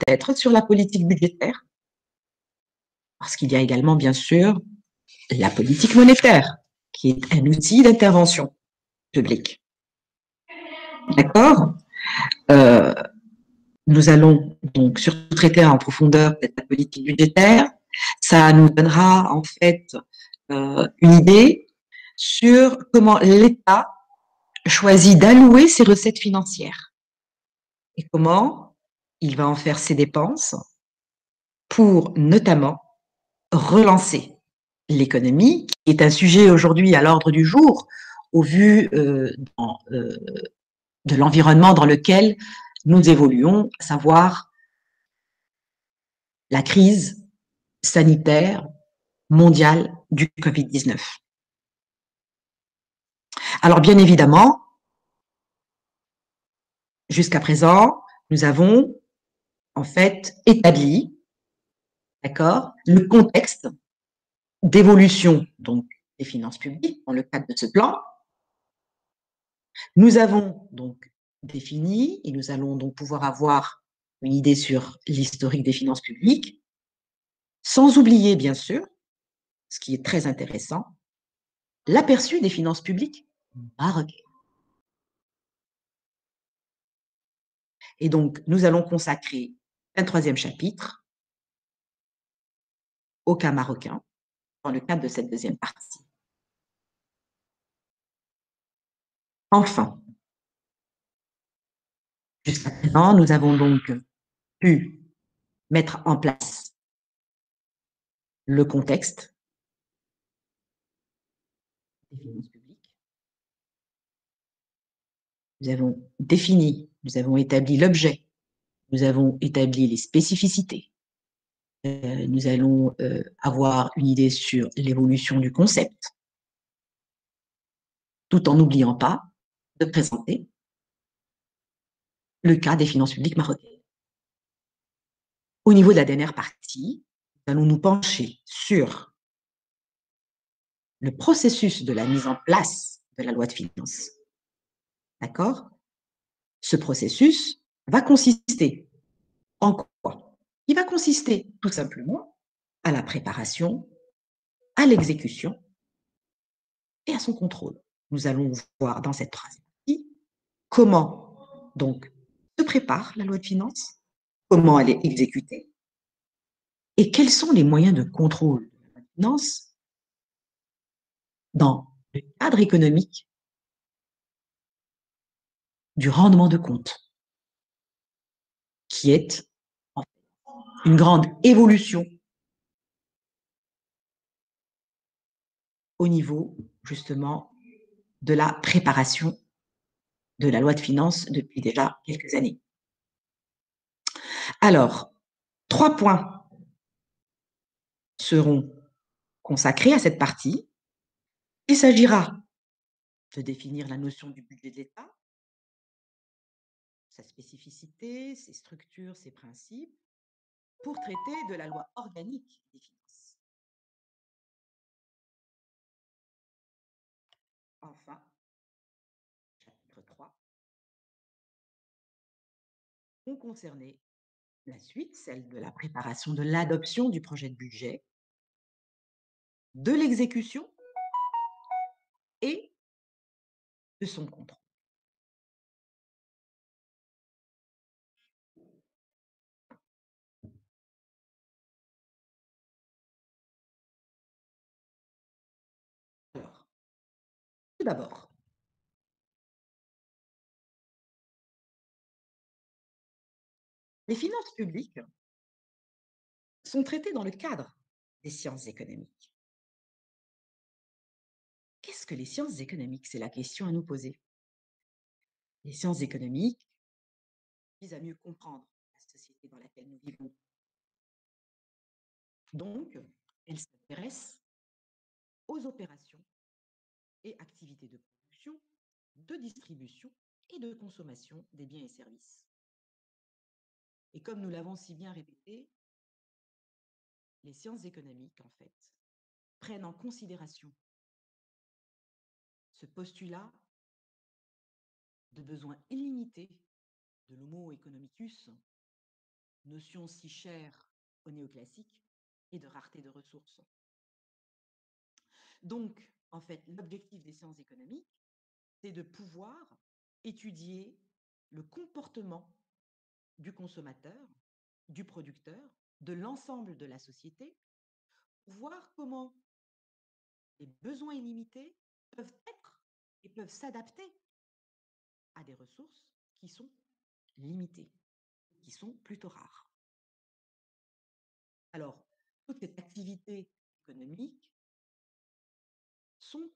être sur la politique budgétaire, parce qu'il y a également, bien sûr, la politique monétaire, qui est un outil d'intervention publique. D'accord. euh, Nous allons donc surtout traiter en profondeur peut-être la politique budgétaire. Ça nous donnera en fait une idée sur comment l'État choisit d'allouer ses recettes financières et comment il va en faire ses dépenses pour notamment relancer l'économie, qui est un sujet aujourd'hui à l'ordre du jour au vu de l'environnement dans lequel nous évoluons, à savoir la crise sanitaire mondiale du Covid-19. Alors bien évidemment, jusqu'à présent, nous avons en fait établi, d'accord, le contexte d'évolution donc des finances publiques dans le cadre de ce plan. Nous avons donc défini et nous allons donc pouvoir avoir une idée sur l'historique des finances publiques, sans oublier bien sûr, ce qui est très intéressant, l'aperçu des finances publiques marocaines. Et donc, nous allons consacrer un troisième chapitre au cas marocain dans le cadre de cette deuxième partie. Enfin, jusqu'à présent, nous avons donc pu mettre en place le contexte des finances publiques. Nous avons défini, nous avons établi l'objet, nous avons établi les spécificités. Nous allons avoir une idée sur l'évolution du concept, tout en n'oubliant pas de présenter le cas des finances publiques marocaines. Au niveau de la dernière partie, nous allons nous pencher sur le processus de la mise en place de la loi de finances. D'accord? Ce processus va consister en quoi? Il va consister tout simplement à la préparation, à l'exécution et à son contrôle. Nous allons voir dans cette troisième partie comment donc se prépare la loi de finances, comment elle est exécutée et quels sont les moyens de contrôle de la loi de finances dans le cadre économique du rendement de compte, qui est une grande évolution au niveau justement de la préparation de la loi de finances depuis déjà quelques années. Alors, 3 points seront consacrés à cette partie. Il s'agira de définir la notion du budget de l'État, sa spécificité, ses structures, ses principes, pour traiter de la loi organique des finances. Enfin, chapitre 3 vont concerner la suite, celle de la préparation de l'adoption du projet de budget, de l'exécution et de son contrôle. Alors, tout d'abord, les finances publiques sont traitées dans le cadre des sciences économiques. Qu'est-ce que les sciences économiques? C'est la question à nous poser. Les sciences économiques visent à mieux comprendre la société dans laquelle nous vivons. Donc, elles s'intéressent aux opérations et activités de production, de distribution et de consommation des biens et services. Et comme nous l'avons si bien répété, les sciences économiques, en fait, prennent en considération ce postulat de besoin illimité de l'homo economicus notion si chère aux néoclassiques, et de rareté de ressources. Donc, en fait, l'objectif des sciences économiques, c'est de pouvoir étudier le comportement du consommateur, du producteur, de l'ensemble de la société, pour voir comment les besoins illimités peuvent être et peuvent s'adapter à des ressources qui sont limitées, qui sont plutôt rares. Alors, toutes ces activités économiques sont